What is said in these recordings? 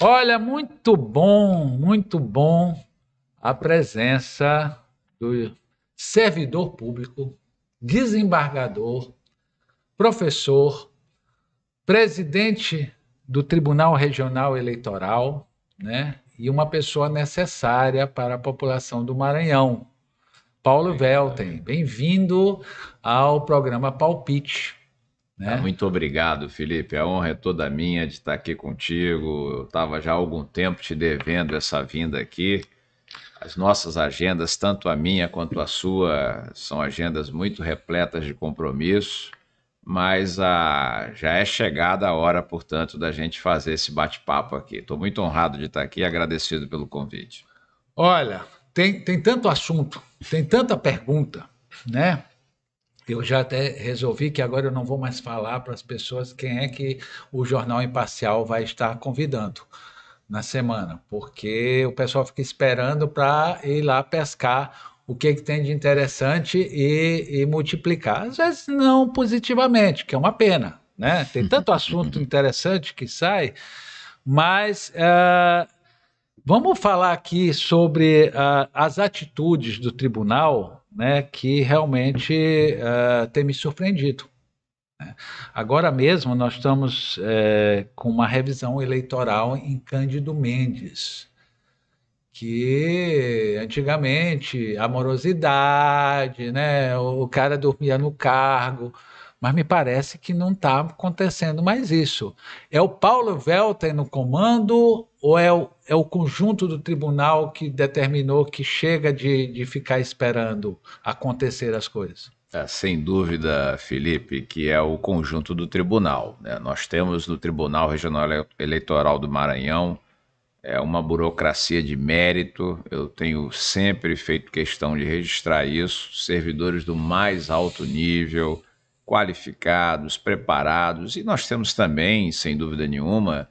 Olha, muito bom a presença do servidor público, desembargador, professor, presidente do Tribunal Regional Eleitoral, né? E uma pessoa necessária para a população do Maranhão, Paulo Velten. Bem-vindo ao programa Palpite, né? Muito obrigado, Felipe. A honra é toda minha de estar aqui contigo. Eu estava já há algum tempo te devendo essa vinda aqui. As nossas agendas, tanto a minha quanto a sua, são agendas muito repletas de compromisso, mas já é chegada a hora, portanto, da gente fazer esse bate-papo aqui. Estou muito honrado de estar aqui e agradecido pelo convite. Olha, tem tanto assunto, tem tanta pergunta, né? Eu já até resolvi que agora eu não vou mais falar para as pessoas quem é que o Jornal Imparcial vai estar convidando na semana, porque o pessoal fica esperando para ir lá pescar o que tem de interessante e multiplicar. Às vezes não positivamente, que é uma pena, né? Tem tanto assunto interessante que sai, mas vamos falar aqui sobre as atitudes do tribunal, né, que realmente tem me surpreendido. Agora mesmo nós estamos com uma revisão eleitoral em Cândido Mendes, que antigamente amorosidade, né, o cara dormia no cargo, mas me parece que não está acontecendo mais isso. É o Paulo Velter no comando ou é o conjunto do tribunal que determinou que chega de ficar esperando acontecer as coisas? Sem dúvida, Felipe, que é o conjunto do tribunal, né? Nós temos no Tribunal Regional Eleitoral do Maranhão uma burocracia de mérito. Eu tenho sempre feito questão de registrar isso. Servidores do mais alto nível, qualificados, preparados. E nós temos também, sem dúvida nenhuma,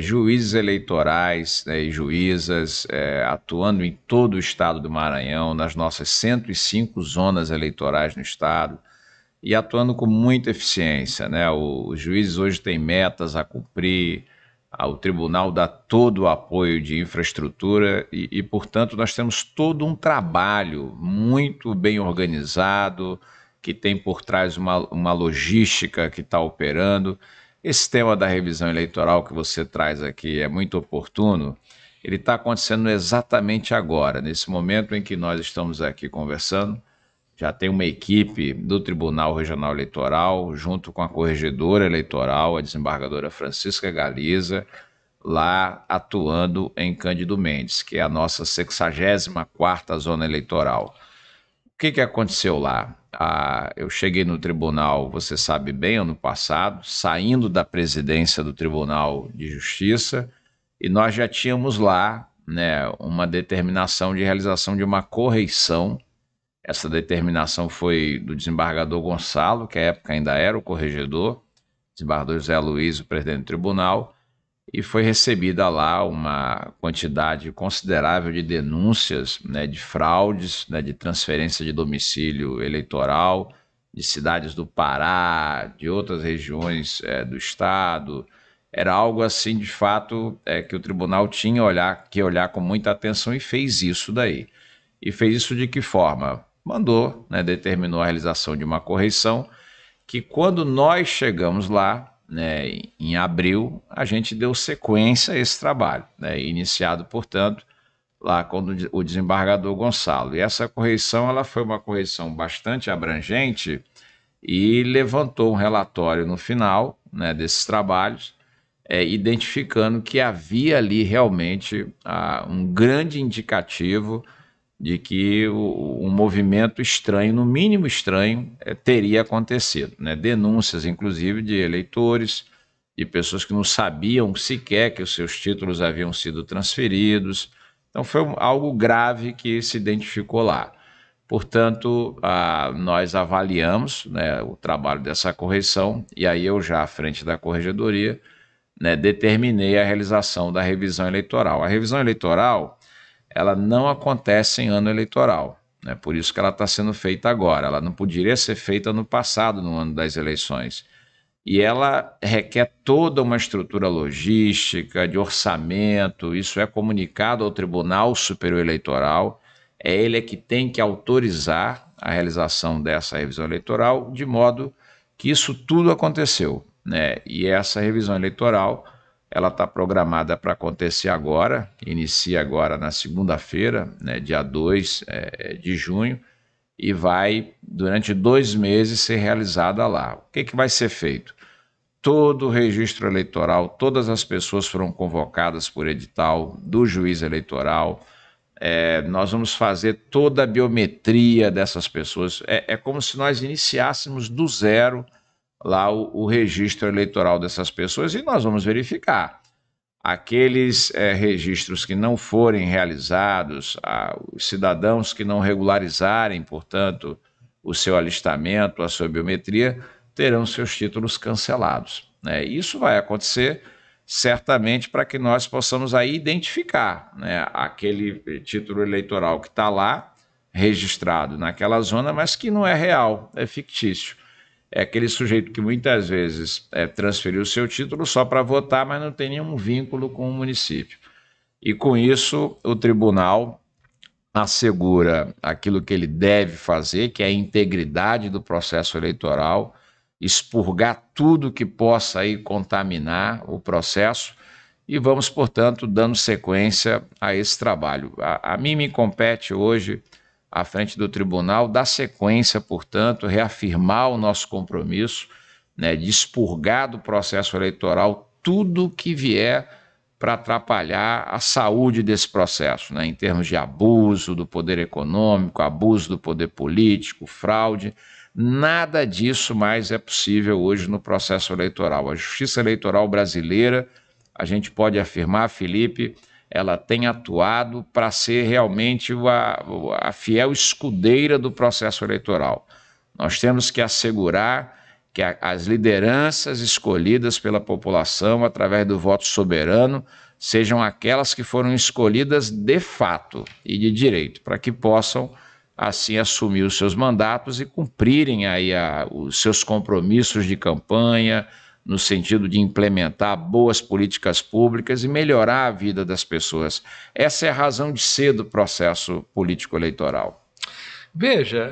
juízes eleitorais, né, e juízas atuando em todo o estado do Maranhão, nas nossas 105 zonas eleitorais no estado e atuando com muita eficiência, né? Os juízes hoje têm metas a cumprir, o tribunal dá todo o apoio de infraestrutura portanto, nós temos todo um trabalho muito bem organizado, que tem por trás uma logística que está operando. Esse tema da revisão eleitoral que você traz aqui é muito oportuno. Ele está acontecendo exatamente agora, nesse momento em que nós estamos aqui conversando. Já tem uma equipe do Tribunal Regional Eleitoral, junto com a corregedora eleitoral, a desembargadora Francisca Galiza, lá atuando em Cândido Mendes, que é a nossa 64ª zona eleitoral. O que aconteceu lá? Eu cheguei no tribunal, você sabe bem, ano passado, saindo da presidência do Tribunal de Justiça, e nós já tínhamos lá, né, uma determinação de realização de uma correição. Essa determinação foi do desembargador Gonçalo, que à época ainda era o corregedor, desembargador José Luiz, o presidente do tribunal, e foi recebida lá uma quantidade considerável de denúncias, né, de fraudes, né, de transferência de domicílio eleitoral, de cidades do Pará, de outras regiões do estado. Era algo assim, de fato, que o tribunal tinha que olhar com muita atenção e fez isso daí. E fez isso de que forma? Mandou, né, determinou a realização de uma correição que quando nós chegamos lá, né, em abril, a gente deu sequência a esse trabalho, né, iniciado, portanto, lá com o desembargador Gonçalo. E essa correição ela foi uma correição bastante abrangente e levantou um relatório no final, né, desses trabalhos, identificando que havia ali realmente um grande indicativo de que um movimento estranho, no mínimo estranho, teria acontecido, né? Denúncias, inclusive, de eleitores, de pessoas que não sabiam sequer que os seus títulos haviam sido transferidos. Então foi algo grave que se identificou lá. Portanto, nós avaliamos, né, o trabalho dessa correição, e aí eu já à frente da corregedoria, né, determinei a realização da revisão eleitoral. A revisão eleitoral ela não acontece em ano eleitoral, né? Por isso que ela está sendo feita agora. Ela não poderia ser feita no passado, no ano das eleições. e ela requer toda uma estrutura logística, de orçamento, isso é comunicado ao Tribunal Superior Eleitoral, é ele que tem que autorizar a realização dessa revisão eleitoral, de modo que isso tudo aconteceu, né? E essa revisão eleitoral, ela está programada para acontecer agora, inicia agora na segunda-feira, né, dia 2 de junho, e vai, durante 2 meses, ser realizada lá. O que vai ser feito? Todo o registro eleitoral, todas as pessoas foram convocadas por edital do juiz eleitoral. Nós vamos fazer toda a biometria dessas pessoas. É como se nós iniciássemos do zero lá o registro eleitoral dessas pessoas e nós vamos verificar. Aqueles registros que não forem realizados, os cidadãos que não regularizarem, portanto, o seu alistamento, a sua biometria, terão seus títulos cancelados, né? Isso vai acontecer certamente para que nós possamos aí identificar, né, aquele título eleitoral que está lá, registrado naquela zona, mas que não é real, é fictício. É aquele sujeito que muitas vezes transferiu o seu título só para votar, mas não tem nenhum vínculo com o município. E com isso, o tribunal assegura aquilo que ele deve fazer, que é a integridade do processo eleitoral, expurgar tudo que possa aí contaminar o processo e vamos, portanto, dando sequência a esse trabalho. A mim me compete hoje, à frente do tribunal, dar sequência, portanto, reafirmar o nosso compromisso, né, de expurgar do processo eleitoral tudo que vier para atrapalhar a saúde desse processo, né, em termos de abuso do poder econômico, abuso do poder político, fraude. Nada disso mais é possível hoje no processo eleitoral. A Justiça Eleitoral brasileira, a gente pode afirmar, Felipe, ela tem atuado para ser realmente a fiel escudeira do processo eleitoral. Nós temos que assegurar que as lideranças escolhidas pela população através do voto soberano sejam aquelas que foram escolhidas de fato e de direito, para que possam assim assumir os seus mandatos e cumprirem aí os seus compromissos de campanha, no sentido de implementar boas políticas públicas e melhorar a vida das pessoas. Essa é a razão de ser do processo político-eleitoral. Veja,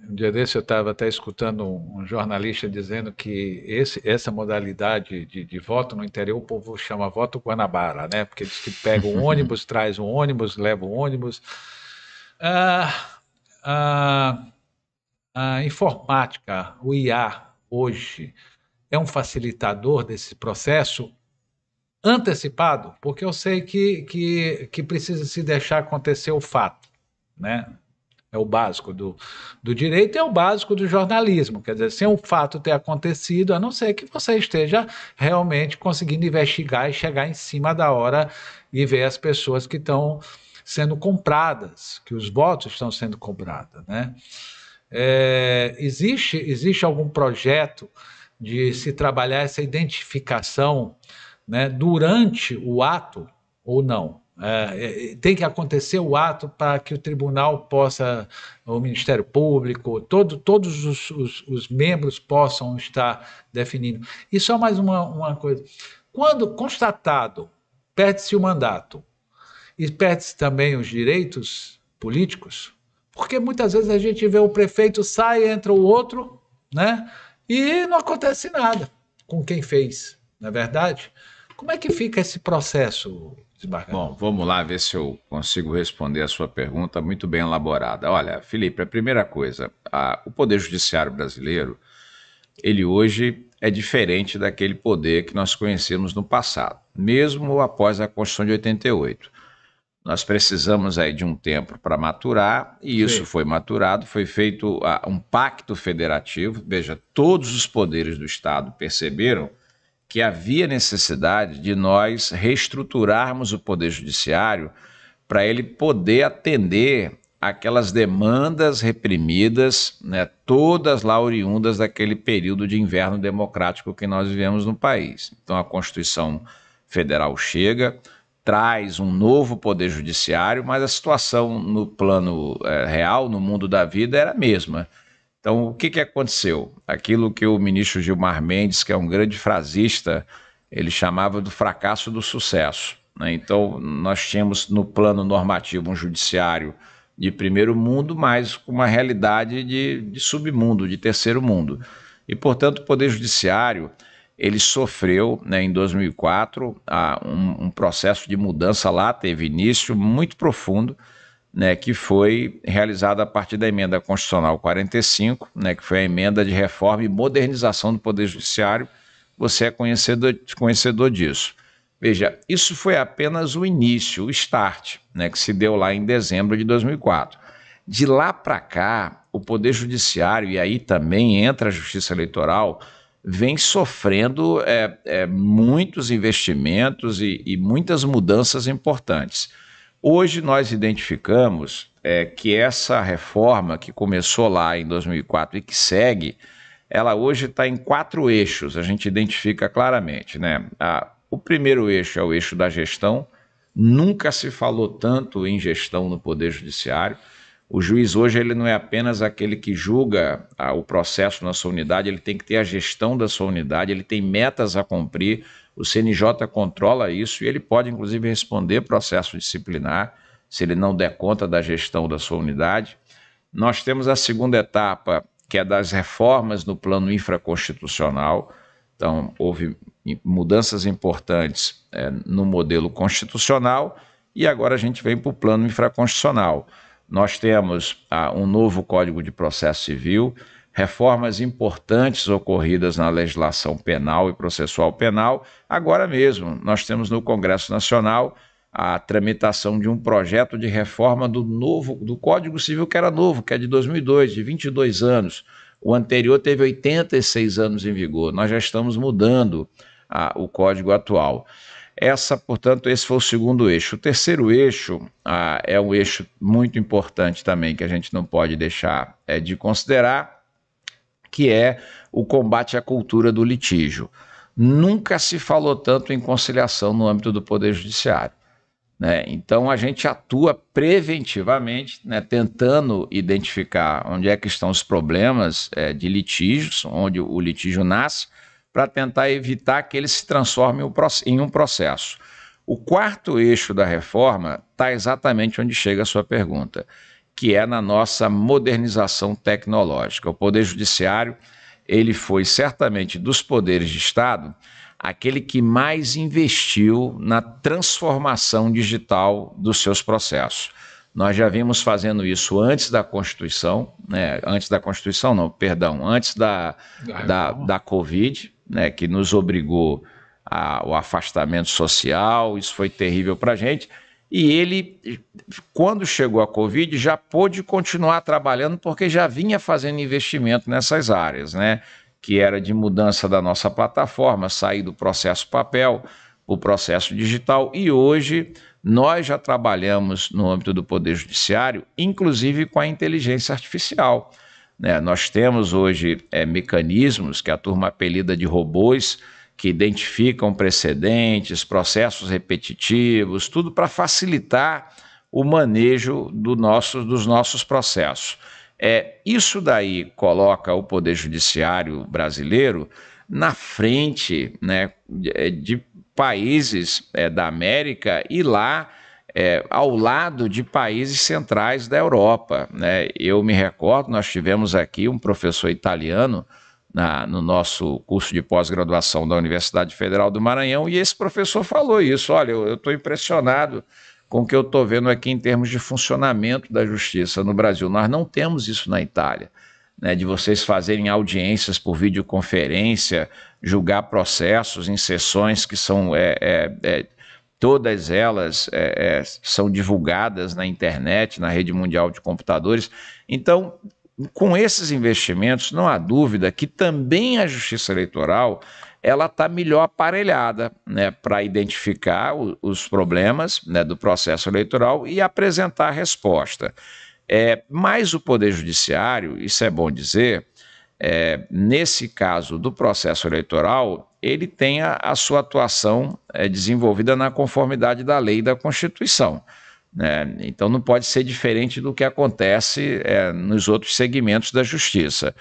um dia desse eu estava até escutando um jornalista dizendo que essa modalidade de voto no interior, o povo chama voto Guanabara, né? Porque diz que pega um ônibus, traz um ônibus, leva um ônibus. A informática, o IA, hoje, é um facilitador desse processo antecipado, porque eu sei que precisa se deixar acontecer o fato, né? É o básico do direito, é o básico do jornalismo. Quer dizer, sem o fato ter acontecido, a não ser que você esteja realmente conseguindo investigar e chegar em cima da hora e ver as pessoas que estão sendo compradas, que os votos estão sendo comprados, né? Existe algum projeto de se trabalhar essa identificação, né, durante o ato ou não? Tem que acontecer o ato para que o tribunal possa, o Ministério Público, todos os membros possam estar definindo. E só mais uma coisa. Quando constatado, perde-se o mandato e perde-se também os direitos políticos, porque muitas vezes a gente vê o prefeito sai, entra o outro, né? E não acontece nada com quem fez, não é verdade? Como é que fica esse processo, desembargador? Bom, vamos lá ver se eu consigo responder a sua pergunta muito bem elaborada. Olha, Felipe, a primeira coisa, o Poder Judiciário brasileiro, ele hoje é diferente daquele poder que nós conhecemos no passado, mesmo após a Constituição de 88. Nós precisamos aí de um tempo para maturar, e isso Sim. foi maturado, foi feito um pacto federativo. Veja, todos os poderes do Estado perceberam que havia necessidade de nós reestruturarmos o Poder Judiciário para ele poder atender aquelas demandas reprimidas, né, todas lá oriundas daquele período de inverno democrático que nós vivemos no país. Então a Constituição Federal chega, traz um novo poder judiciário, mas a situação no plano real, no mundo da vida, era a mesma. Então, o que aconteceu? Aquilo que o ministro Gilmar Mendes, que é um grande frasista, ele chamava do fracasso do sucesso, né? Então, nós tínhamos no plano normativo um judiciário de primeiro mundo, mas com uma realidade de submundo, de terceiro mundo. E, portanto, o Poder Judiciário, ele sofreu, né, em 2004, um processo de mudança lá, teve início muito profundo, né, que foi realizada a partir da emenda constitucional 45, né, que foi a emenda de reforma e modernização do Poder Judiciário. Você é conhecedor disso. Veja, isso foi apenas o início, o start, né, que se deu lá em dezembro de 2004. De lá para cá, o Poder Judiciário, e aí também entra a Justiça Eleitoral, vem sofrendo muitos investimentos e muitas mudanças importantes. Hoje nós identificamos que essa reforma que começou lá em 2004 e que segue, ela hoje está em 4 eixos, a gente identifica claramente, né? O primeiro eixo é o eixo da gestão. Nunca se falou tanto em gestão no Poder Judiciário. O juiz hoje ele não é apenas aquele que julga o processo na sua unidade, ele tem que ter a gestão da sua unidade, ele tem metas a cumprir, o CNJ controla isso e ele pode inclusive responder processo disciplinar se ele não der conta da gestão da sua unidade. Nós temos a segunda etapa, que é das reformas no plano infraconstitucional. Então, houve mudanças importantes no modelo constitucional e agora a gente vem para o plano infraconstitucional. Nós temos um novo Código de Processo Civil, reformas importantes ocorridas na legislação penal e processual penal. Agora mesmo, nós temos no Congresso Nacional a tramitação de um projeto de reforma do Código Civil, que era novo, que é de 2002, de 22 anos. O anterior teve 86 anos em vigor. Nós já estamos mudando o Código atual. Portanto, esse foi o segundo eixo. O terceiro eixo é um eixo muito importante também, que a gente não pode deixar de considerar, que é o combate à cultura do litígio. Nunca se falou tanto em conciliação no âmbito do Poder Judiciário, né? Então, a gente atua preventivamente, né, tentando identificar onde é que estão os problemas de litígios, onde o litígio nasce, para tentar evitar que ele se transforme em um processo. O quarto eixo da reforma está exatamente onde chega a sua pergunta, que é na nossa modernização tecnológica. O Poder Judiciário, ele foi certamente dos poderes de Estado aquele que mais investiu na transformação digital dos seus processos. Nós já vimos fazendo isso antes da Constituição, né? Antes da Covid, né? Que nos obrigou ao afastamento social, isso foi terrível para a gente. E ele, quando chegou a Covid, já pôde continuar trabalhando porque já vinha fazendo investimento nessas áreas, né? Que era de mudança da nossa plataforma, sair do processo papel, o processo digital, e hoje nós já trabalhamos no âmbito do Poder Judiciário, inclusive com a inteligência artificial, né? Nós temos hoje mecanismos que a turma apelida de robôs, que identificam precedentes, processos repetitivos, tudo para facilitar o manejo dos nossos processos. Isso daí coloca o Poder Judiciário brasileiro na frente, né, de países da América e lá ao lado de países centrais da Europa, né? Eu me recordo, nós tivemos aqui um professor italiano no nosso curso de pós-graduação da Universidade Federal do Maranhão, e esse professor falou isso: olha, eu estou impressionado com o que eu estou vendo aqui em termos de funcionamento da justiça no Brasil. Nós não temos isso na Itália, né, de vocês fazerem audiências por videoconferência, julgar processos em sessões que são, todas elas são divulgadas na internet, na rede mundial de computadores. Então, com esses investimentos, não há dúvida que também a Justiça Eleitoral ela está melhor aparelhada, né, para identificar os problemas, né, do processo eleitoral e apresentar a resposta. Mas o Poder Judiciário, isso é bom dizer, nesse caso do processo eleitoral, ele tem a sua atuação desenvolvida na conformidade da lei e da Constituição. né? Então não pode ser diferente do que acontece nos outros segmentos da justiça.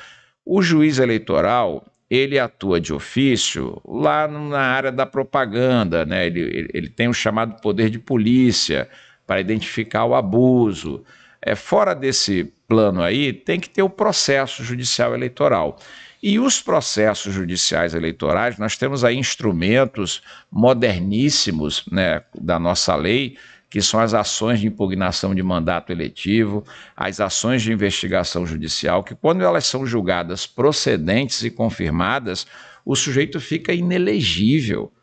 O juiz eleitoral, ele atua de ofício lá na área da propaganda, né? Ele tem o chamado poder de polícia para identificar o abuso. Fora desse plano aí, tem que ter o processo judicial eleitoral. E os processos judiciais eleitorais, nós temos aí instrumentos moderníssimos, né, da nossa lei, que são as ações de impugnação de mandato eletivo, as ações de investigação judicial, que quando elas são julgadas procedentes e confirmadas, o sujeito fica inelegível,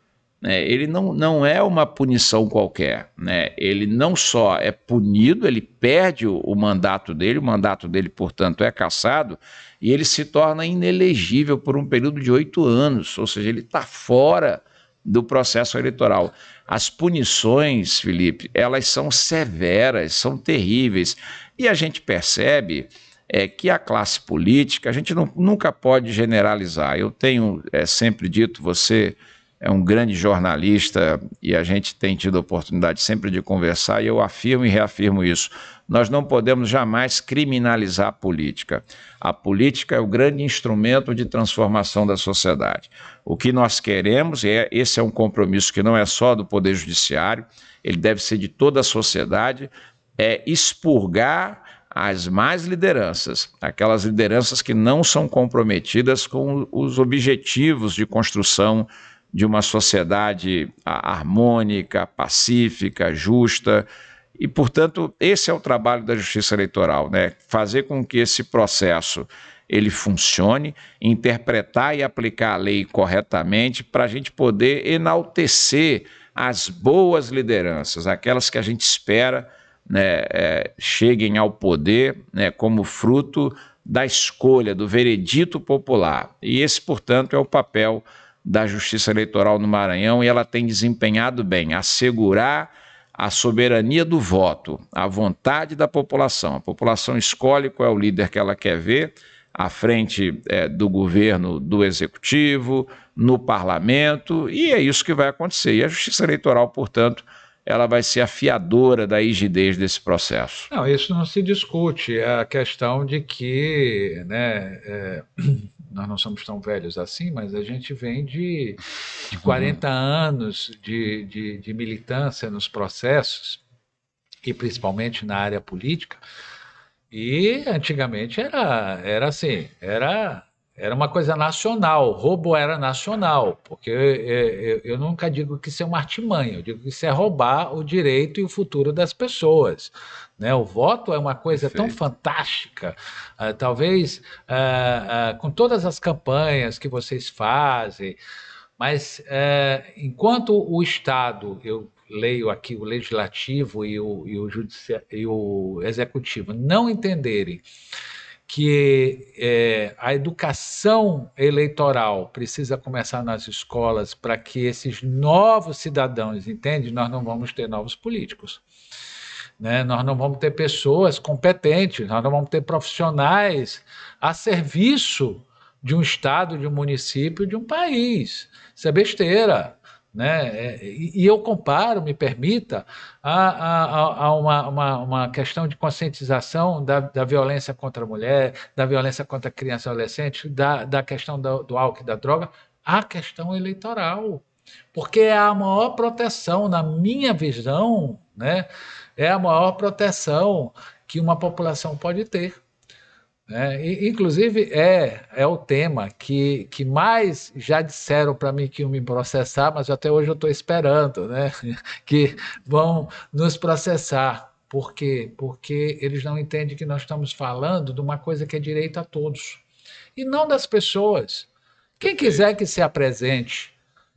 né? Ele não é uma punição qualquer, né? Ele não só é punido, ele perde o mandato dele, portanto, é cassado, e ele se torna inelegível por um período de 8 anos, ou seja, ele está fora do processo eleitoral. As punições, Felipe, elas são severas, são terríveis, e a gente percebe que a classe política, a gente nunca pode generalizar. Eu tenho sempre dito, você é um grande jornalista e a gente tem tido a oportunidade sempre de conversar, e eu afirmo e reafirmo isso. Nós não podemos jamais criminalizar a política. A política é o grande instrumento de transformação da sociedade. O que nós queremos, esse é um compromisso que não é só do Poder Judiciário, ele deve ser de toda a sociedade, é expurgar as más lideranças, aquelas lideranças que não são comprometidas com os objetivos de construção de uma sociedade harmônica, pacífica, justa. E, portanto, esse é o trabalho da Justiça Eleitoral, né? Fazer com que esse processo ele funcione, interpretar e aplicar a lei corretamente para a gente poder enaltecer as boas lideranças, aquelas que a gente espera, né, cheguem ao poder, né, como fruto da escolha, do veredito popular. E esse, portanto, é o papel da Justiça Eleitoral no Maranhão, e ela tem desempenhado bem, assegurar a soberania do voto, a vontade da população. A população escolhe qual é o líder que ela quer ver à frente do governo, do executivo, no parlamento, e é isso que vai acontecer. E a Justiça Eleitoral, portanto, ela vai ser a fiadora da rigidez desse processo. Não, isso não se discute. É a questão de que, né, nós não somos tão velhos assim, mas a gente vem de 40 anos de militância nos processos, e principalmente na área política, e antigamente era assim, era uma coisa nacional, roubo era nacional, porque eu nunca digo que isso é uma artimanha, eu digo que isso é roubar o direito e o futuro das pessoas. Né? O voto é uma coisa tão fantástica, talvez com todas as campanhas que vocês fazem, mas enquanto o Estado, eu leio aqui o legislativo e o executivo, não entenderem que a educação eleitoral precisa começar nas escolas para que esses novos cidadãos, entendem? Nós não vamos ter novos políticos. Né? Nós não vamos ter pessoas competentes, nós não vamos ter profissionais a serviço de um estado, de um município, de um país. Isso é besteira. Né? E eu comparo, me permita, a uma questão de conscientização da violência contra a mulher, da violência contra a criança e adolescente, da questão do álcool e da droga, à questão eleitoral. Porque é a maior proteção, na minha visão, né? É a maior proteção que uma população pode ter. Inclusive, é o tema que mais já disseram para mim que iam me processar, mas até hoje eu estou esperando, né? Que vão nos processar. Por quê? Porque eles não entendem que nós estamos falando de uma coisa que é direito a todos, e não das pessoas. Quem quiser que se apresente,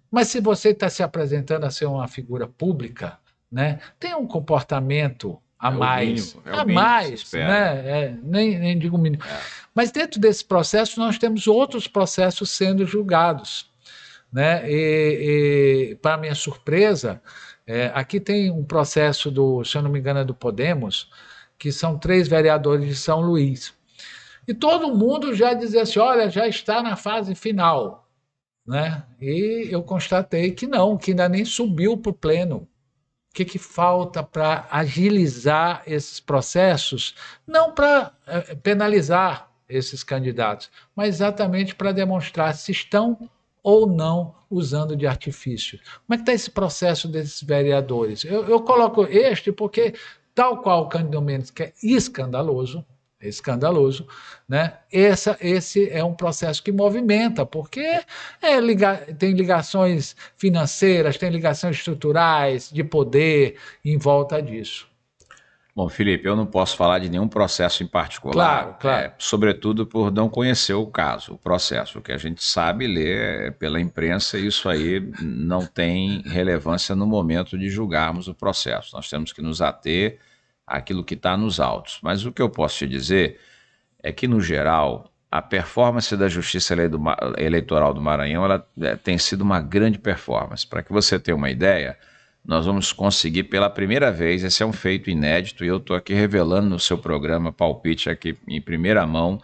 mas se você está se apresentando a ser uma figura pública, né, tem um comportamento a mais, né? Nem digo mínimo. Mas dentro desse processo nós temos outros processos sendo julgados, né? E para minha surpresa, aqui tem um processo se eu não me engano, é do Podemos, que são 3 vereadores de São Luís. E todo mundo já dizia assim, olha, já está na fase final, né? E eu constatei que não, que ainda nem subiu para o pleno. que falta para agilizar esses processos? Não para penalizar esses candidatos, mas exatamente para demonstrar se estão ou não usando de artifício. Como é que está esse processo desses vereadores? Eu coloco este porque, tal qual o Cândido Mendes, que é escandaloso, né? Esse é um processo que movimenta, porque tem ligações financeiras, tem ligações estruturais, de poder em volta disso. Bom, Felipe, eu não posso falar de nenhum processo em particular, Claro. sobretudo por não conhecer o caso, o processo. O que a gente sabe ler pela imprensa, isso aí não tem relevância no momento de julgarmos o processo. Nós temos que nos ater àquilo que está nos autos. Mas o que eu posso te dizer é que, no geral, a performance da Justiça Eleitoral do Maranhão tem sido uma grande performance. Para que você tenha uma ideia, nós vamos conseguir pela primeira vez, esse é um feito inédito, e eu estou aqui revelando no seu programa Palpite aqui em primeira mão,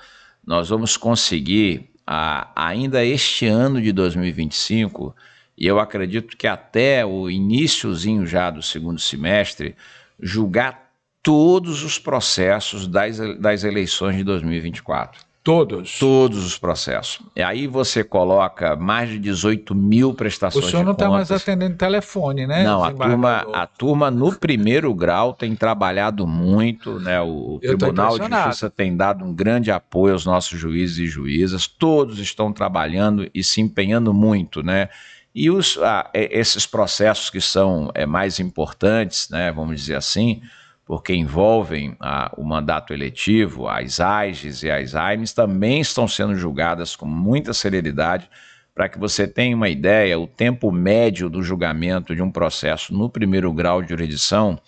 nós vamos conseguir, ainda este ano de 2025, e eu acredito que até o iniciozinho já do segundo semestre, julgar todos os processos das eleições de 2024. Todos. Todos os processos. E aí você coloca mais de 18 mil prestações de contas. O senhor não está mais atendendo telefone, né? Não, a turma no primeiro grau tem trabalhado muito, né? O Tribunal de Justiça tem dado um grande apoio aos nossos juízes e juízas, todos estão trabalhando e se empenhando muito, né? E esses processos que são mais importantes, né? Vamos dizer assim, porque envolvem o mandato eletivo, as AIGs e as AIMs, também estão sendo julgadas com muita celeridade. Para que você tenha uma ideia, o tempo médio do julgamento de um processo no primeiro grau de jurisdição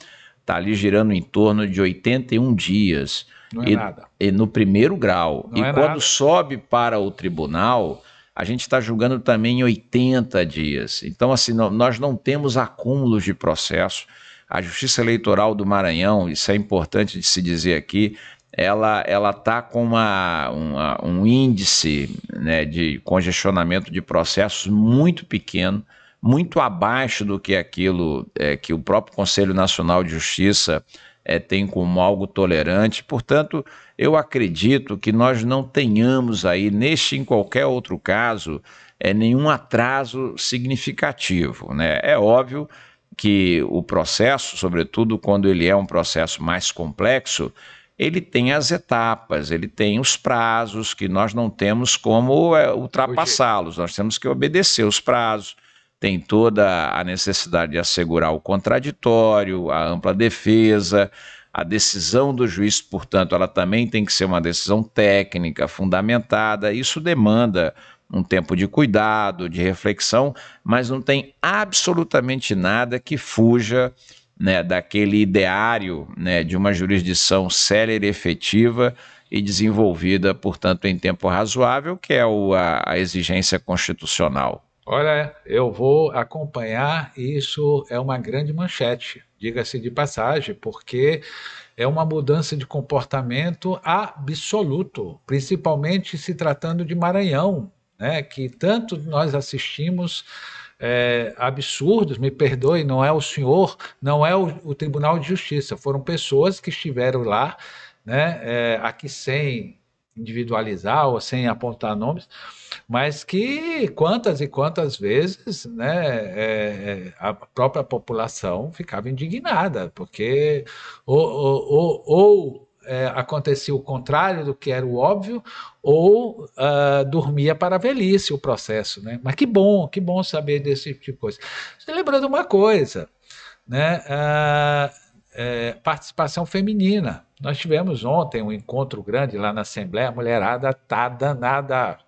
está ali girando em torno de 81 dias. Não é nada. E no primeiro grau. Não é quando nada. sobe para o tribunal, a gente está julgando também em 80 dias. Então, assim, nós não temos acúmulos de processo. A Justiça Eleitoral do Maranhão, isso é importante de se dizer aqui, ela está com um índice, né, de congestionamento de processos muito pequeno, muito abaixo do que aquilo que o próprio Conselho Nacional de Justiça tem como algo tolerante. Portanto, eu acredito que nós não tenhamos aí, neste e em qualquer outro caso, nenhum atraso significativo, né? É óbvio que o processo, sobretudo quando ele é um processo mais complexo, ele tem as etapas, ele tem os prazos que nós não temos como ultrapassá-los, nós temos que obedecer os prazos, tem toda a necessidade de assegurar o contraditório, a ampla defesa, a decisão do juiz, portanto, ela também tem que ser uma decisão técnica, fundamentada, isso demanda um tempo de cuidado, de reflexão, mas não tem absolutamente nada que fuja, né, daquele ideário, né, de uma jurisdição célere, efetiva e desenvolvida, portanto, em tempo razoável, que é a exigência constitucional. Olha, eu vou acompanhar, e isso é uma grande manchete, diga-se de passagem, porque é uma mudança de comportamento absoluto, principalmente se tratando de Maranhão, né, que tanto nós assistimos absurdos, me perdoe, não é o senhor, não é o Tribunal de Justiça, foram pessoas que estiveram lá, né, aqui sem individualizar ou sem apontar nomes, mas que quantas e quantas vezes, né, a própria população ficava indignada, porque ou acontecia o contrário do que era o óbvio, ou dormia para a velhice o processo, né? Mas que bom saber desse tipo de coisa. Você lembra de uma coisa, né? Participação feminina. Nós tivemos ontem um encontro grande lá na Assembleia, a mulherada está danada.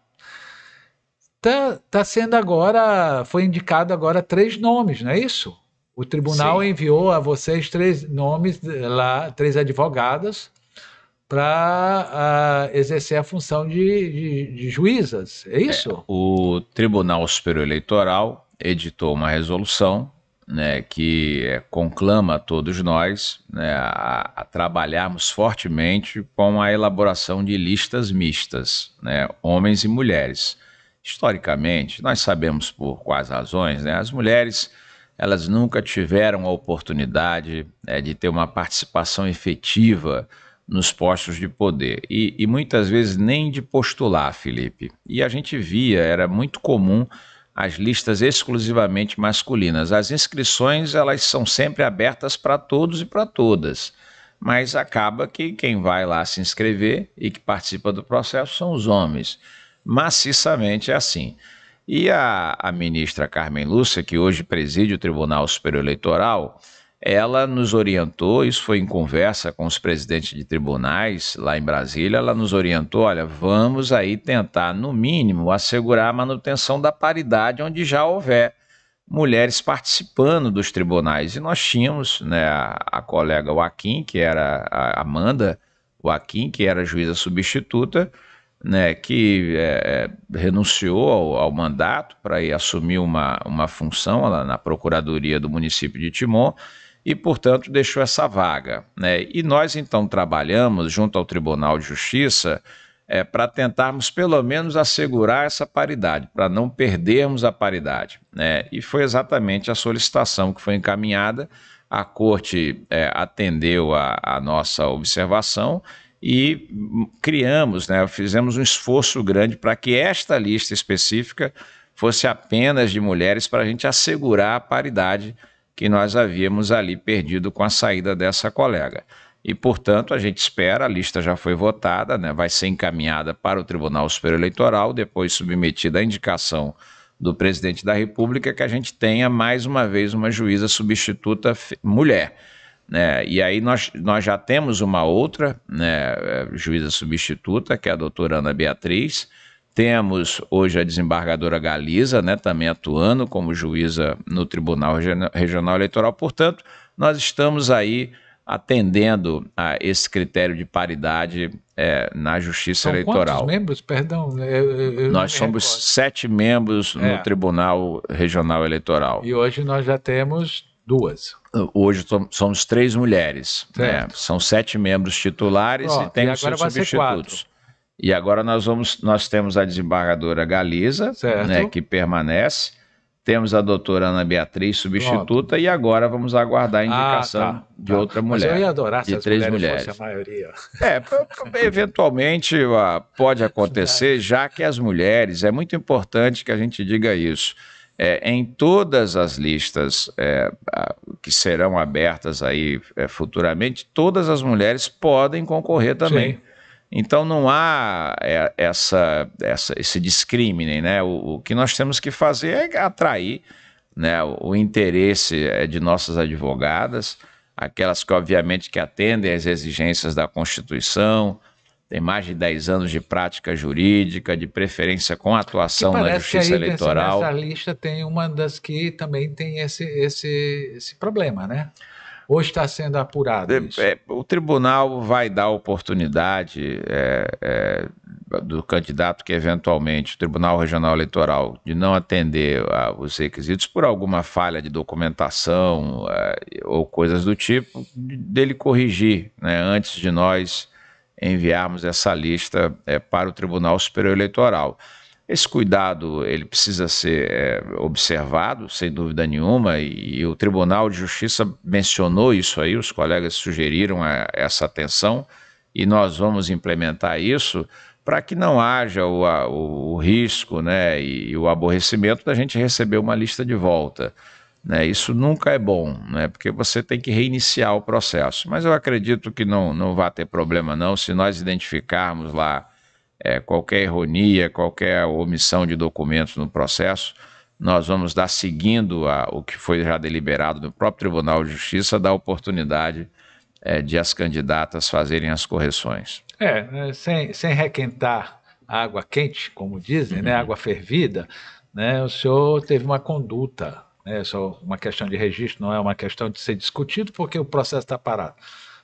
Tá sendo agora, foi indicado agora 3 nomes, não é isso? O tribunal Sim. enviou a vocês 3 nomes lá, 3 advogadas, para exercer a função de juízas, é isso? O Tribunal Superior Eleitoral editou uma resolução, né, que conclama a todos nós, né, a trabalharmos fortemente com a elaboração de listas mistas, né, homens e mulheres. Historicamente, nós sabemos por quais razões, né, as mulheres elas nunca tiveram a oportunidade de ter uma participação efetiva nos postos de poder. E muitas vezes nem de postular, Felipe. E a gente via, era muito comum as listas exclusivamente masculinas. As inscrições, elas são sempre abertas para todos e para todas. Mas acaba que quem vai lá se inscrever e que participa do processo são os homens. Maciçamente é assim. E a ministra Carmen Lúcia, que hoje preside o Tribunal Superior Eleitoral, ela nos orientou, isso foi em conversa com os presidentes de tribunais lá em Brasília, ela nos orientou, olha, vamos aí tentar, no mínimo, assegurar a manutenção da paridade onde já houver mulheres participando dos tribunais. E nós tínhamos, né, a colega Joaquim, que era a Amanda Joaquim, que era juíza substituta, né, que renunciou ao mandato para ir assumir uma função lá na Procuradoria do município de Timon e, portanto, deixou essa vaga, né? E nós, então, trabalhamos junto ao Tribunal de Justiça para tentarmos, pelo menos, assegurar essa paridade, para não perdermos a paridade, né? E foi exatamente a solicitação que foi encaminhada, a Corte atendeu a nossa observação e criamos, né, fizemos um esforço grande para que esta lista específica fosse apenas de mulheres para a gente assegurar a paridade que nós havíamos ali perdido com a saída dessa colega. E, portanto, a gente espera, a lista já foi votada, né, vai ser encaminhada para o Tribunal Superior Eleitoral, depois submetida à indicação do presidente da República, que a gente tenha mais uma vez uma juíza substituta mulher. Né? E aí nós já temos uma outra, né, juíza substituta, que é a doutora Ana Beatriz. Temos hoje a desembargadora Galiza, né, também atuando como juíza no Tribunal Regional Eleitoral. Portanto, nós estamos aí atendendo a esse critério de paridade na Justiça Eleitoral. Quantos membros? Perdão. Nós somos 7 membros no Tribunal Regional Eleitoral. E hoje nós já temos 2. Hoje somos 3 mulheres, né? São 7 membros titulares. Pronto, e tem os seus substitutos. E agora nós temos a desembargadora Galiza, né, que permanece, temos a doutora Ana Beatriz, substituta. Pronto. E agora vamos aguardar a indicação de outra mulher. Mas eu ia adorar de 3 mulheres. Fosse a maioria. Eventualmente pode acontecer, já que as mulheres, é muito importante que a gente diga isso. Em todas as listas que serão abertas aí futuramente, todas as mulheres podem concorrer também. Sim. Então não há esse discrimine, né? O que nós temos que fazer é atrair, né, o interesse de nossas advogadas, aquelas que obviamente que atendem às exigências da Constituição, tem mais de 10 anos de prática jurídica, de preferência com atuação na Justiça Eleitoral. Nessa lista tem uma das que também tem esse problema, né? Hoje está sendo apurado isso. O tribunal vai dar oportunidade do candidato que eventualmente, o Tribunal Regional Eleitoral, de não atender os requisitos por alguma falha de documentação ou coisas do tipo, dele corrigir, né, antes de nós enviarmos essa lista para o Tribunal Superior Eleitoral. Esse cuidado ele precisa ser observado, sem dúvida nenhuma, e o Tribunal de Justiça mencionou isso aí, os colegas sugeriram essa atenção, e nós vamos implementar isso para que não haja o risco, né, e o aborrecimento da gente receber uma lista de volta. Né? Isso nunca é bom, né, porque você tem que reiniciar o processo. Mas eu acredito que não vai ter problema não, se nós identificarmos lá qualquer ironia, qualquer omissão de documentos no processo, nós vamos dar, seguindo o que foi já deliberado no próprio Tribunal de Justiça, dar oportunidade de as candidatas fazerem as correções. Sem requentar a água quente, como dizem, né, água fervida, né, o senhor teve uma conduta, né, só uma questão de registro, não é uma questão de ser discutido porque o processo está parado,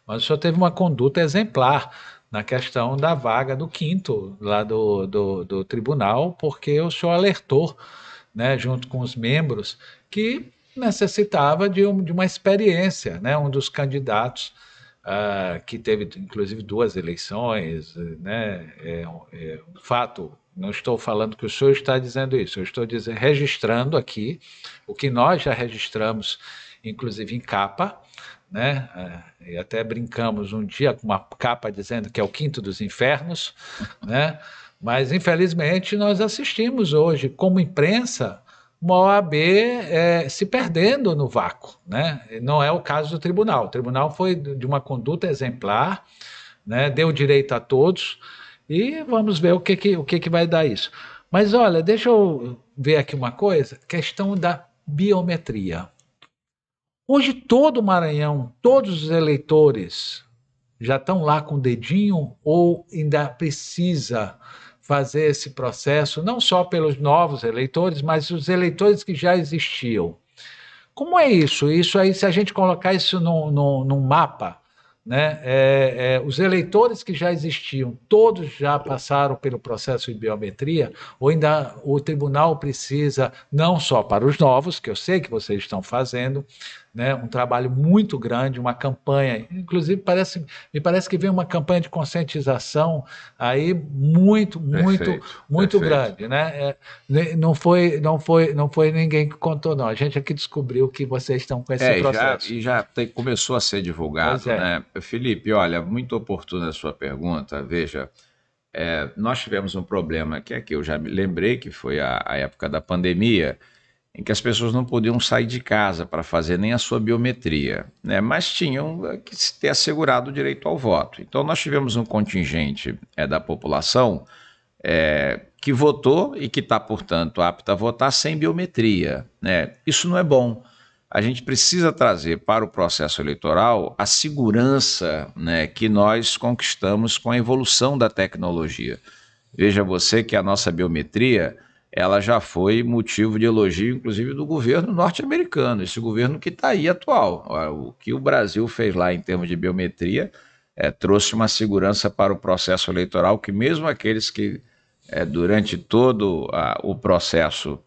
mas o senhor teve uma conduta exemplar na questão da vaga do 5º lá do tribunal, porque o senhor alertou, né, junto com os membros, que necessitava de uma experiência, né, um dos candidatos que teve, inclusive, 2 eleições, né, um fato Não estou falando que o senhor está dizendo isso, eu estou registrando aqui o que nós já registramos, inclusive em capa, né? E até brincamos um dia com uma capa dizendo que é o quinto dos infernos, né? Mas infelizmente nós assistimos hoje, como imprensa, uma OAB se perdendo no vácuo, né? Não é o caso do tribunal. O tribunal foi de uma conduta exemplar, né? Deu direito a todos e vamos ver o que vai dar isso. Mas olha, deixa eu ver aqui uma coisa, questão da biometria. Hoje todo o Maranhão, todos os eleitores já estão lá com o dedinho ou ainda precisa fazer esse processo, não só pelos novos eleitores, mas os eleitores que já existiam. Como é isso? Isso aí, se a gente colocar isso num mapa, né? Os eleitores que já existiam, todos já passaram pelo processo de biometria, ou ainda o tribunal precisa, não só para os novos, que eu sei que vocês estão fazendo, né, um trabalho muito grande, uma campanha, inclusive me parece que vem uma campanha de conscientização aí muito Perfeito. grande, né? Não foi ninguém que contou, não. A gente aqui descobriu que vocês estão com esse processo. Começou a ser divulgado, né? Felipe, olha, muito oportuna a sua pergunta. Veja, nós tivemos um problema que eu já me lembrei, que foi a época da pandemia, em que as pessoas não podiam sair de casa para fazer nem a sua biometria, né? Mas tinham que ter assegurado o direito ao voto. Então nós tivemos um contingente da população que votou e que está, portanto, apta a votar sem biometria, né? Isso não é bom. A gente precisa trazer para o processo eleitoral a segurança, né, que nós conquistamos com a evolução da tecnologia. Veja você que a nossa biometria ela já foi motivo de elogio, inclusive, do governo norte-americano, esse governo que está aí atual. O que o Brasil fez lá em termos de biometria trouxe uma segurança para o processo eleitoral que mesmo aqueles que durante todo o processo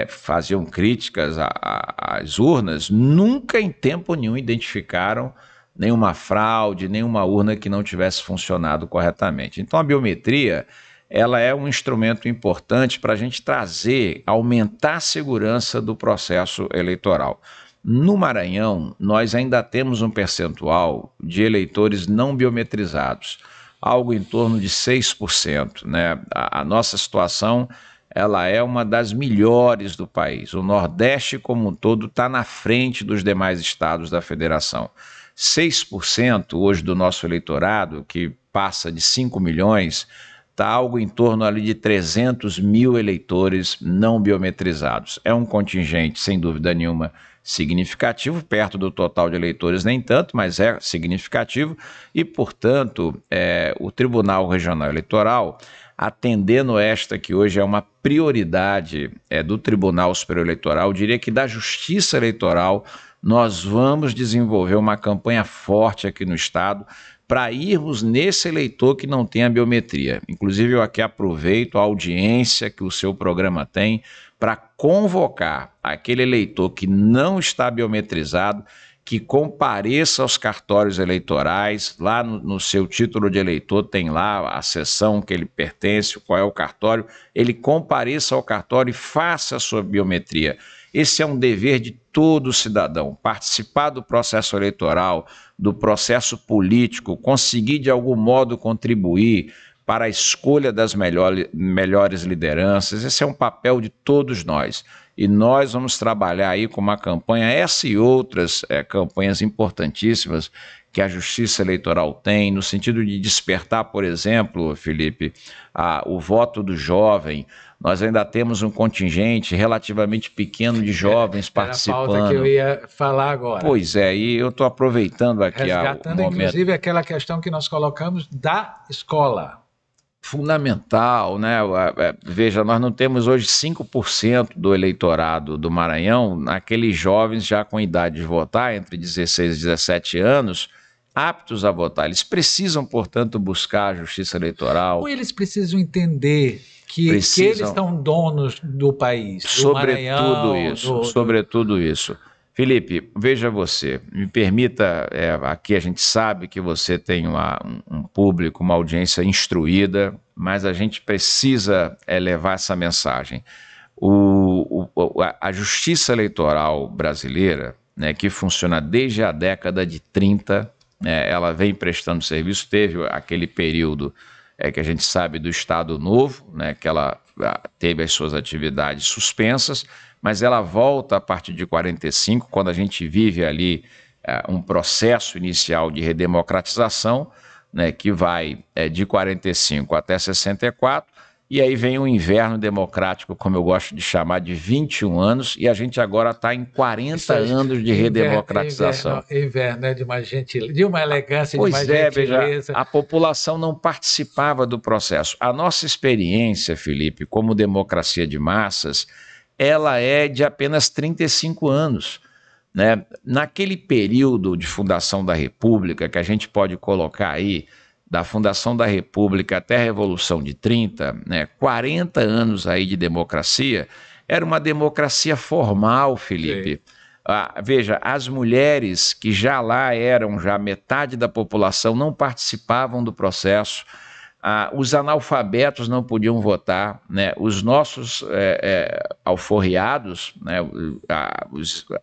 faziam críticas às urnas, nunca em tempo nenhum identificaram nenhuma fraude, nenhuma urna que não tivesse funcionado corretamente. Então a biometria ela é um instrumento importante para a gente aumentar a segurança do processo eleitoral. No Maranhão, nós ainda temos um percentual de eleitores não biometrizados, algo em torno de 6%, né? A nossa situação ela é uma das melhores do país. O Nordeste como um todo está na frente dos demais estados da federação. 6% hoje do nosso eleitorado, que passa de 5 milhões, está algo em torno ali de 300 mil eleitores não biometrizados. É um contingente, sem dúvida nenhuma, significativo, perto do total de eleitores nem tanto, mas é significativo, e, portanto, o Tribunal Regional Eleitoral, atendendo esta que hoje é uma prioridade do Tribunal Superior Eleitoral, diria que da Justiça Eleitoral, nós vamos desenvolver uma campanha forte aqui no Estado, para irmos nesse eleitor que não tem a biometria. Inclusive, eu aqui aproveito a audiência que o seu programa tem para convocar aquele eleitor que não está biometrizado, que compareça aos cartórios eleitorais, lá no seu título de eleitor tem lá a seção que ele pertence, qual é o cartório, ele compareça ao cartório e faça a sua biometria. Esse é um dever de todo cidadão, participar do processo eleitoral, do processo político, conseguir de algum modo contribuir para a escolha das melhores lideranças. Esse é um papel de todos nós. E nós vamos trabalhar aí com uma campanha, essa e outras campanhas importantíssimas que a Justiça Eleitoral tem, no sentido de despertar, por exemplo, Felipe, o voto do jovem. Nós ainda temos um contingente relativamente pequeno de jovens participando. Era a pauta que eu ia falar agora. Pois é, e eu estou aproveitando aqui resgatando, inclusive, aquela questão que nós colocamos da escola. Fundamental, né? Veja, nós não temos hoje 5% do eleitorado do Maranhão, aqueles jovens já com idade de votar, entre 16 e 17 anos, aptos a votar. Eles precisam, portanto, buscar a justiça eleitoral. Ou eles precisam entender que eles são donos do país, do Maranhão. Sobretudo isso. Felipe, veja você, me permita, aqui a gente sabe que você tem um público, uma audiência instruída, mas a gente precisa levar essa mensagem. A justiça eleitoral brasileira, né, que funciona desde a década de 30, né, ela vem prestando serviço, teve aquele período que a gente sabe do Estado Novo, né, que ela teve as suas atividades suspensas, mas ela volta a partir de 45, quando a gente vive ali um processo inicial de redemocratização, né, que vai de 45 até 64, e aí vem o inverno democrático, como eu gosto de chamar, de 21 anos, e a gente agora está em 40 anos de redemocratização. Inverno é de uma elegância, pois de uma gentileza. Veja, a população não participava do processo. A nossa experiência, Felipe, como democracia de massas, ela é de apenas 35 anos. Né? Naquele período de fundação da República, que a gente pode colocar aí, da fundação da República até a Revolução de 30, né, 40 anos aí de democracia, era uma democracia formal, Felipe. Veja, as mulheres que já lá eram já metade da população não participavam do processo, os analfabetos não podiam votar, né, os nossos alforriados, né,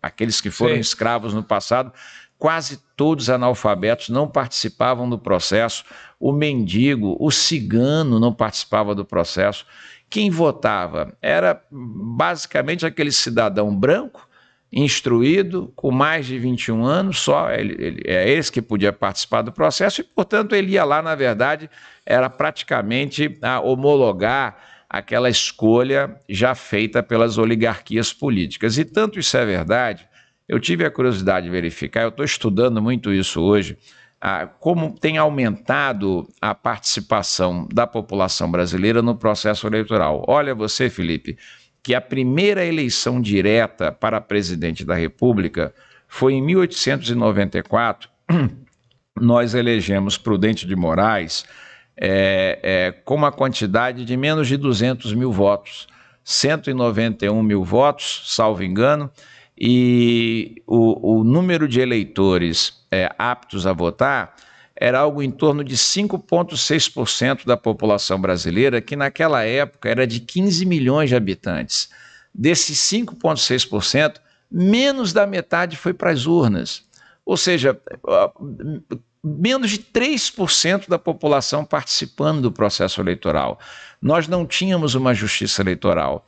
aqueles que foram escravos no passado, quase todos analfabetos não participavam do processo, o mendigo, o cigano não participava do processo. Quem votava era basicamente aquele cidadão branco, instruído, com mais de 21 anos, só esse que podia participar do processo e, portanto, ele ia lá, na verdade, era praticamente homologar aquela escolha já feita pelas oligarquias políticas. E tanto isso é verdade, eu tive a curiosidade de verificar, eu estou estudando muito isso hoje, como tem aumentado a participação da população brasileira no processo eleitoral. Olha você, Felipe, que a primeira eleição direta para presidente da República foi em 1894, nós elegemos Prudente de Moraes com uma quantidade de menos de 200 mil votos, 191 mil votos, salvo engano, e o número de eleitores aptos a votar era algo em torno de 5,6% da população brasileira, que naquela época era de 15 milhões de habitantes. Desses 5,6%, menos da metade foi para as urnas. Ou seja, menos de 3% da população participando do processo eleitoral. Nós não tínhamos uma justiça eleitoral.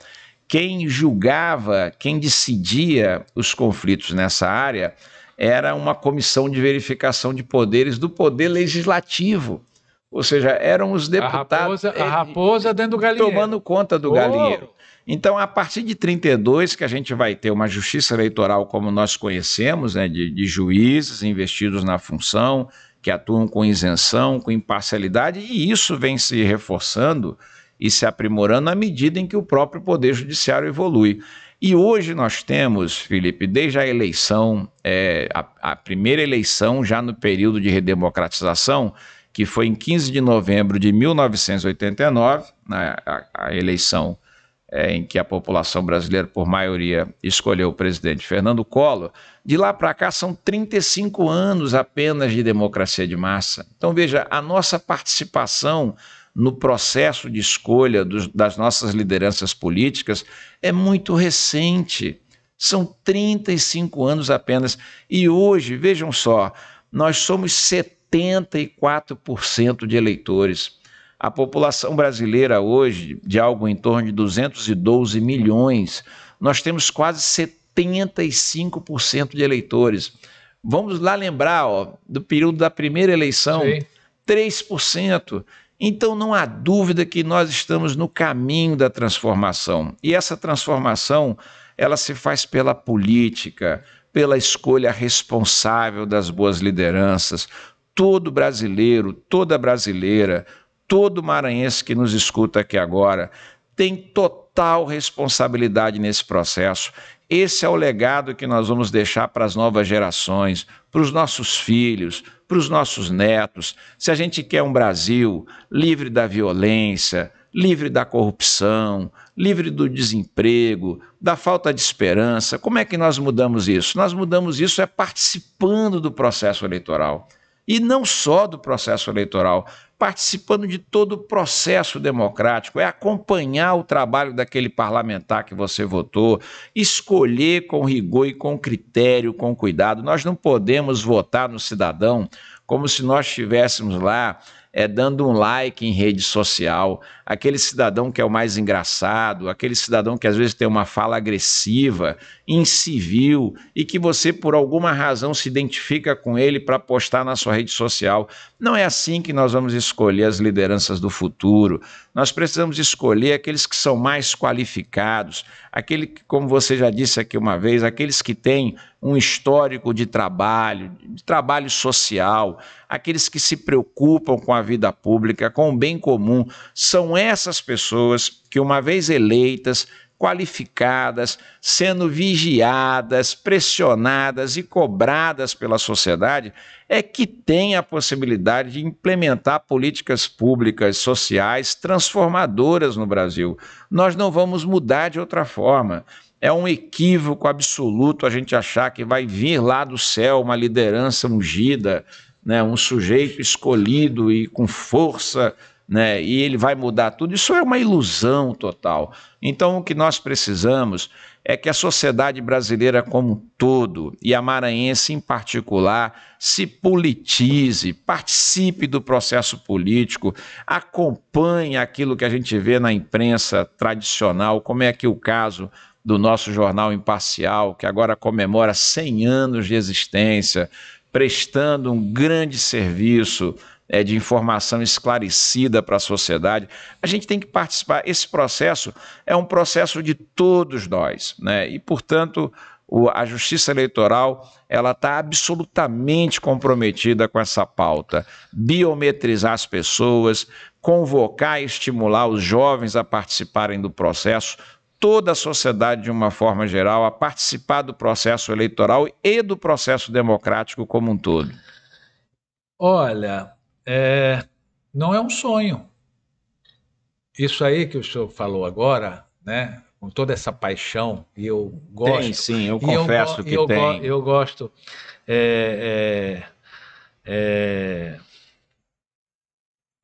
Quem julgava, quem decidia os conflitos nessa área era uma comissão de verificação de poderes do Poder Legislativo. Ou seja, eram os deputados... A raposa dentro do galinheiro. Tomando conta do galinheiro. Então, a partir de 32, que a gente vai ter uma justiça eleitoral como nós conhecemos, né, de juízes investidos na função, que atuam com isenção, com imparcialidade, e isso vem se reforçando e se aprimorando à medida em que o próprio Poder Judiciário evolui. E hoje nós temos, Felipe, desde a eleição, a primeira eleição já no período de redemocratização, que foi em 15 de novembro de 1989, né, a eleição em que a população brasileira, por maioria, escolheu o presidente Fernando Collor. De lá para cá são 35 anos apenas de democracia de massa. Então veja, a nossa participação no processo de escolha das nossas lideranças políticas é muito recente, são 35 anos apenas, e hoje, vejam só, nós somos 74% de eleitores. A população brasileira hoje, de algo em torno de 212 milhões, nós temos quase 75% de eleitores. Vamos lá lembrar do período da primeira eleição, sim, 3%. Então não há dúvida que nós estamos no caminho da transformação. E essa transformação, ela se faz pela política, pela escolha responsável das boas lideranças. Todo brasileiro, toda brasileira, todo maranhense que nos escuta aqui agora tem total responsabilidade nesse processo. Esse é o legado que nós vamos deixar para as novas gerações, para os nossos filhos, para os nossos netos. Se a gente quer um Brasil livre da violência, livre da corrupção, livre do desemprego, da falta de esperança. Como é que nós mudamos isso? Nós mudamos isso participando do processo eleitoral. E não só do processo eleitoral, participando de todo o processo democrático, acompanhar o trabalho daquele parlamentar que você votou, escolher com rigor e com critério, com cuidado. Nós não podemos votar no cidadão como se nós estivéssemos lá dando um like em rede social, aquele cidadão que é o mais engraçado, aquele cidadão que às vezes tem uma fala agressiva, incivil, e que você por alguma razão se identifica com ele para postar na sua rede social. Não é assim que nós vamos escolher as lideranças do futuro. Nós precisamos escolher aqueles que são mais qualificados, aquele que, como você já disse aqui uma vez, aqueles que têm um histórico de trabalho social, aqueles que se preocupam com a vida pública, com o bem comum. São essas pessoas que, uma vez eleitas, qualificadas, sendo vigiadas, pressionadas e cobradas pela sociedade, que têm a possibilidade de implementar políticas públicas sociais transformadoras no Brasil. Nós não vamos mudar de outra forma. É um equívoco absoluto a gente achar que vai vir lá do céu uma liderança ungida, né, um sujeito escolhido e com força, né, e ele vai mudar tudo. Isso é uma ilusão total. Então, o que nós precisamos é que a sociedade brasileira como um todo, e a maranhense em particular, se politize, participe do processo político, acompanhe aquilo que a gente vê na imprensa tradicional, como é aqui o caso do nosso jornal Imparcial, que agora comemora 100 anos de existência, prestando um grande serviço de informação esclarecida para a sociedade. A gente tem que participar. Esse processo é um processo de todos nós, né? E, portanto, a Justiça Eleitoral ela está absolutamente comprometida com essa pauta. Biometrizar as pessoas, convocar e estimular os jovens a participarem do processo, toda a sociedade, de uma forma geral, a participar do processo eleitoral e do processo democrático como um todo. Olha, não é um sonho. Isso aí que o senhor falou agora, né, com toda essa paixão, e eu gosto... Tem, sim, eu confesso que tem. Eu gosto...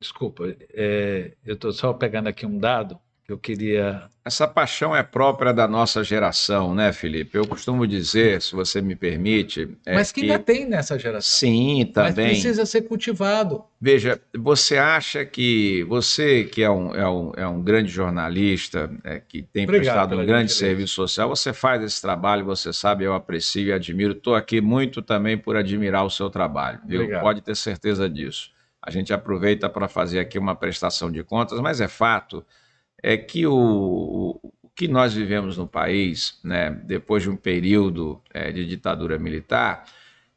Desculpa, eu estou só pegando aqui um dado que eu queria... Essa paixão é própria da nossa geração, né, Felipe? Eu costumo dizer, se você me permite... Mas que ainda tem nessa geração. Sim, também. Mas precisa ser cultivado. Veja, você acha que... Você que é um grande jornalista, que tem prestado um grande serviço social, você faz esse trabalho, você sabe, eu aprecio e admiro. Estou aqui muito também por admirar o seu trabalho, viu? Obrigado. Pode ter certeza disso. A gente aproveita para fazer aqui uma prestação de contas, mas é fato... que o que nós vivemos no país, né, depois de um período de ditadura militar,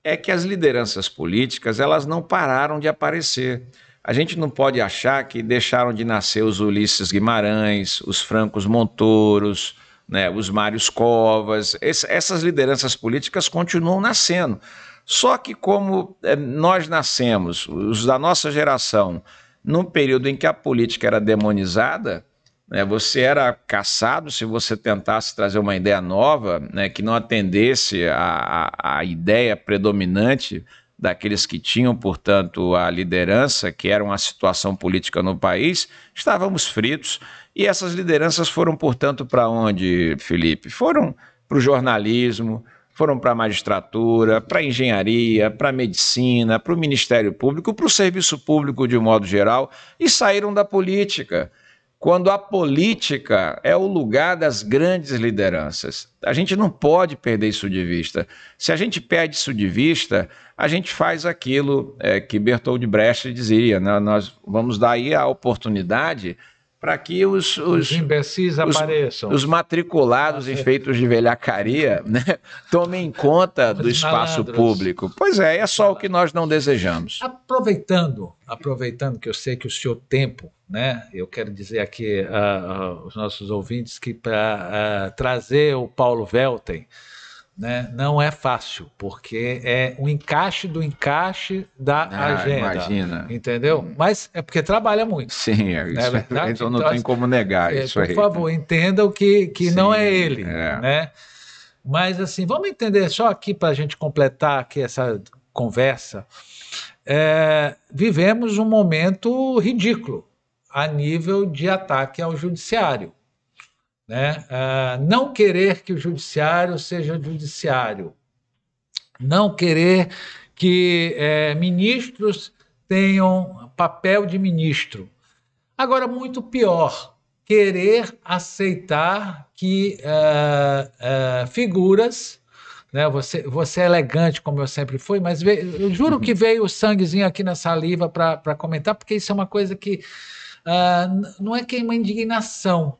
é que as lideranças políticas elas não pararam de aparecer. A gente não pode achar que deixaram de nascer os Ulisses Guimarães, os Francos Montoros, né, os Mários Covas. Essas lideranças políticas continuam nascendo. Só que como nós nascemos, os da nossa geração, num período em que a política era demonizada, você era caçado se você tentasse trazer uma ideia nova, né, que não atendesse à ideia predominante daqueles que tinham, portanto, a liderança, que era uma situação política no país. Estávamos fritos. E essas lideranças foram, portanto, para onde, Felipe? Foram para o jornalismo, foram para a magistratura, para a engenharia, para a medicina, para o Ministério Público, para o serviço público de um modo geral, e saíram da política. Quando a política é o lugar das grandes lideranças. A gente não pode perder isso de vista. Se a gente perde isso de vista, a gente faz aquilo que Bertold Brecht dizia, né? Nós vamos dar aí a oportunidade para que os imbecis apareçam. Os matriculados em feitos de velhacaria, né, tomem conta do espaço público. Pois é só o que nós não desejamos. Aproveitando que eu sei que o seu tempo, né, eu quero dizer aqui aos nossos ouvintes que para trazer o Paulo Velten, né? Não é fácil, porque é o encaixe do encaixe da agenda, Imagina. entendeu? Mas é porque trabalha muito, Sim, não é isso, verdade? então não Então, tem como negar isso por aí. favor, entendam que não é Sim, ele, né? Mas assim, vamos entender só aqui para a gente completar aqui essa conversa. Vivemos um momento ridículo a nível de ataque ao judiciário, né? Não querer que o judiciário seja judiciário, não querer que ministros tenham papel de ministro. Agora, muito pior, querer aceitar que figuras, né, você é elegante, como eu sempre fui, mas eu juro que veio o sanguezinho aqui na saliva para comentar, porque isso é uma coisa que não é que é uma indignação,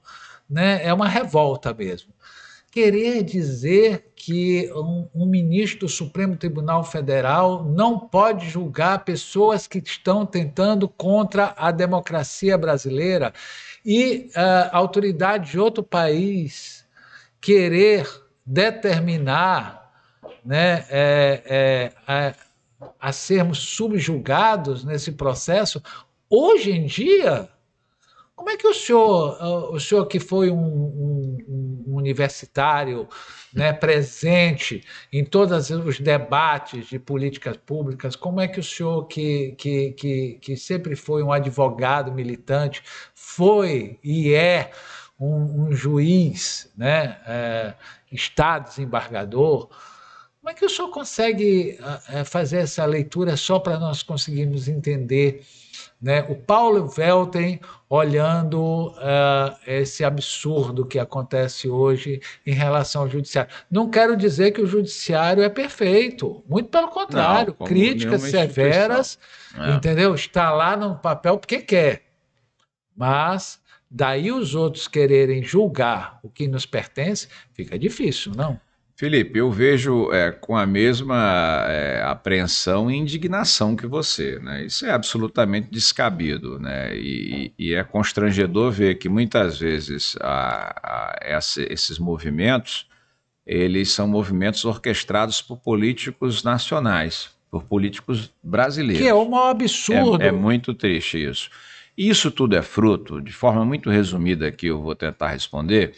né, é uma revolta mesmo. Querer dizer que um ministro do Supremo Tribunal Federal não pode julgar pessoas que estão tentando contra a democracia brasileira e a autoridade de outro país querer determinar, né, a sermos subjugados nesse processo, hoje em dia, como é que o senhor que foi um universitário, né, presente em todos os debates de políticas públicas, como é que o senhor que sempre foi um advogado militante, foi e é um juiz, né, Estado desembargador, como é que o senhor consegue fazer essa leitura só para nós conseguirmos entender, né, o Paulo Velten olhando esse absurdo que acontece hoje em relação ao judiciário? Não quero dizer que o judiciário é perfeito, muito pelo não, contrário, como críticas nenhuma instituição. severas, É. entendeu? Está lá no papel porque quer, mas daí os outros quererem julgar o que nos pertence, fica difícil, não? Felipe, eu vejo com a mesma apreensão e indignação que você, né? Isso é absolutamente descabido, né? E é constrangedor ver que muitas vezes esses movimentos, eles são movimentos orquestrados por políticos nacionais, por políticos Que é o brasileiros. maior É absurdo. muito triste isso. E isso tudo é fruto, de forma muito resumida que eu vou tentar responder,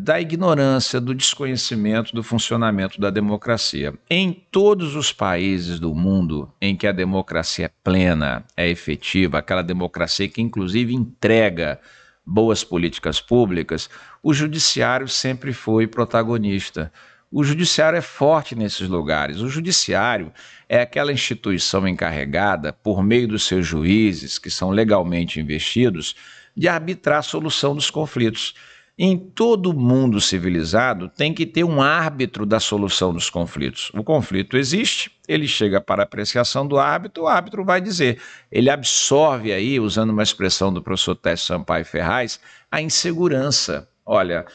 da ignorância, do desconhecimento do funcionamento da democracia. Em todos os países do mundo em que a democracia é plena, é efetiva, aquela democracia que inclusive entrega boas políticas públicas, o judiciário sempre foi protagonista. O judiciário é forte nesses lugares. O judiciário é aquela instituição encarregada, por meio dos seus juízes, que são legalmente investidos, de arbitrar a solução dos conflitos. Em todo mundo civilizado tem que ter um árbitro da solução dos conflitos. O conflito existe, ele chega para a apreciação do árbitro, o árbitro vai dizer. Ele absorve aí, usando uma expressão do professor Técio Sampaio Ferraz, a insegurança. Olha,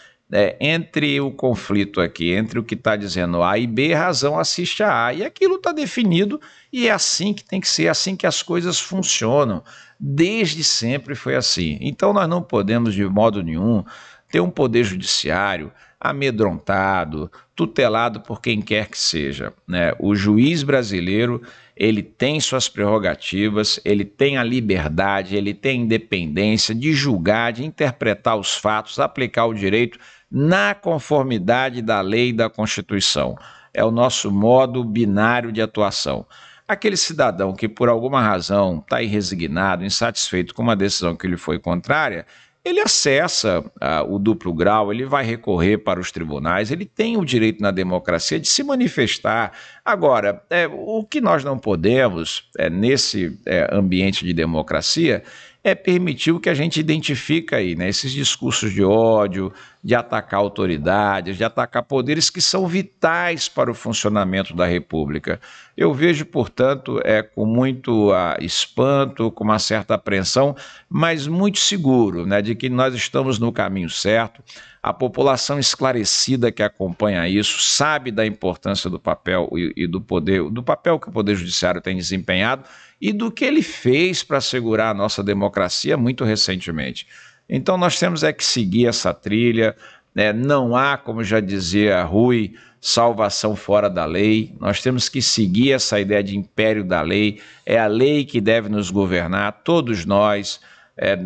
entre o conflito aqui, entre o que está dizendo A e B, razão assiste a A. E aquilo está definido e é assim que tem que ser, é assim que as coisas funcionam. Desde sempre foi assim. Então nós não podemos, de modo nenhum, ter um poder judiciário amedrontado, tutelado por quem quer que seja, né? O juiz brasileiro, ele tem suas prerrogativas, ele tem a liberdade, ele tem a independência de julgar, de interpretar os fatos, aplicar o direito na conformidade da lei e da Constituição. É o nosso modo binário de atuação. Aquele cidadão que por alguma razão está resignado, insatisfeito com uma decisão que lhe foi contrária, ele acessa o duplo grau, ele vai recorrer para os tribunais, ele tem o direito na democracia de se manifestar. Agora, o que nós não podemos, nesse ambiente de democracia, é permitir o que a gente identifica aí, né? Esses discursos de ódio, de atacar autoridades, de atacar poderes que são vitais para o funcionamento da República. Eu vejo, portanto, com muito espanto, com uma certa apreensão, mas muito seguro, né, de que nós estamos no caminho certo. A população esclarecida que acompanha isso sabe da importância do papel e do poder, do papel que o Poder Judiciário tem desempenhado e do que ele fez para assegurar a nossa democracia muito recentemente. Então nós temos que seguir essa trilha, né? Não há, como já dizia Rui, salvação fora da lei. Nós temos que seguir essa ideia de império da lei. É a lei que deve nos governar, todos nós,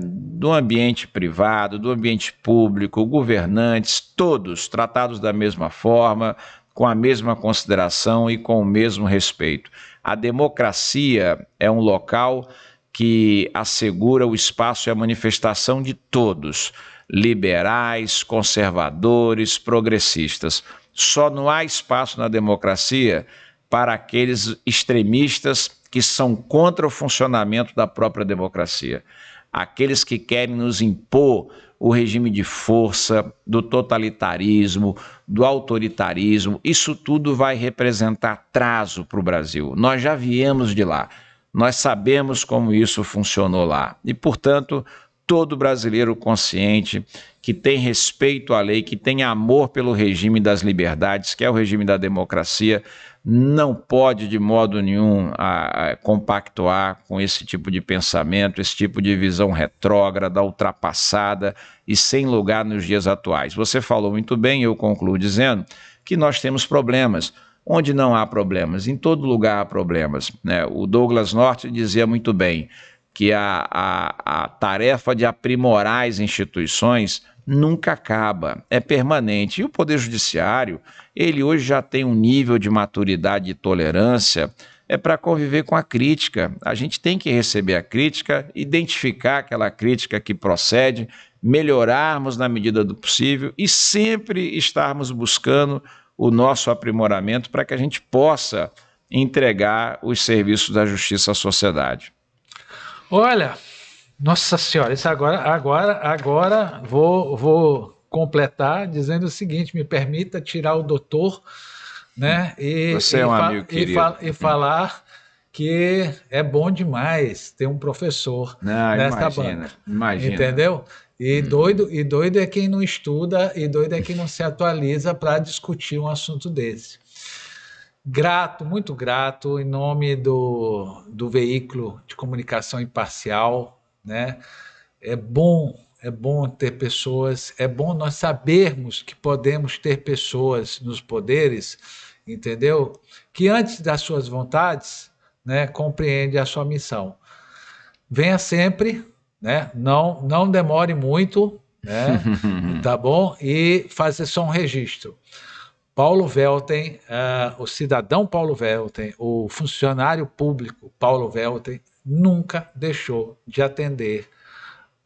do ambiente privado, do ambiente público, governantes, todos tratados da mesma forma, com a mesma consideração e com o mesmo respeito. A democracia é um local que assegura o espaço e a manifestação de todos, liberais, conservadores, progressistas. Só não há espaço na democracia para aqueles extremistas que são contra o funcionamento da própria democracia. Aqueles que querem nos impor o regime de força, do totalitarismo, do autoritarismo, isso tudo vai representar atraso para o Brasil. Nós já viemos de lá, nós sabemos como isso funcionou lá. E, portanto, todo brasileiro consciente, que tem respeito à lei, que tem amor pelo regime das liberdades, que é o regime da democracia, não pode de modo nenhum compactuar com esse tipo de pensamento, esse tipo de visão retrógrada, ultrapassada e sem lugar nos dias atuais. Você falou muito bem, eu concluo dizendo que nós temos problemas. Onde não há problemas? Em todo lugar há problemas, né? O Douglas Norte dizia muito bem que a tarefa de aprimorar as instituições nunca acaba, é permanente. E o Poder Judiciário, ele hoje já tem um nível de maturidade e tolerância para conviver com a crítica. A gente tem que receber a crítica, identificar aquela crítica que procede, melhorarmos na medida do possível e sempre estarmos buscando o nosso aprimoramento para que a gente possa entregar os serviços da justiça à sociedade. Olha, nossa senhora, isso agora vou completar dizendo o seguinte, me permita tirar o doutor, né? Você é um amigo querido. E falar que é bom demais ter um professor nessa banca. Imagina. Entendeu? E doido é quem não estuda, e doido é quem não se atualiza para discutir um assunto desse. Grato, muito grato, em nome do veículo de comunicação imparcial, né? É bom ter pessoas, é bom nós sabermos que podemos ter pessoas nos poderes, entendeu? Que antes das suas vontades, né, compreende a sua missão. Venha sempre, né? Não demore muito, né? Tá bom? E fazer só um registro. Paulo Velten, o cidadão Paulo Velten, o funcionário público Paulo Velten, nunca deixou de atender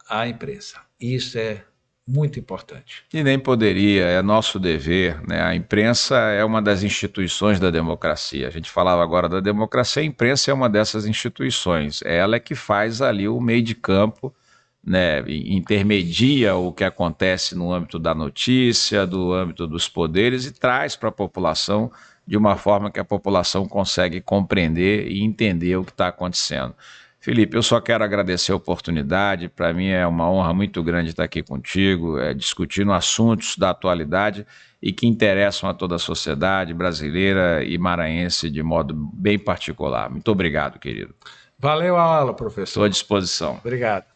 a imprensa. Isso é muito importante. E nem poderia, é nosso dever, né? A imprensa é uma das instituições da democracia. A gente falava agora da democracia, a imprensa é uma dessas instituições. Ela é que faz ali o meio de campo, né? Intermedia o que acontece no âmbito da notícia, do âmbito dos poderes e traz para a população de uma forma que a população consegue compreender e entender o que está acontecendo. Felipe, eu só quero agradecer a oportunidade, para mim é uma honra muito grande estar aqui contigo, discutindo assuntos da atualidade e que interessam a toda a sociedade brasileira e maranhense de modo bem particular. Muito obrigado, querido. Valeu a aula, professor. Estou à disposição. Obrigado.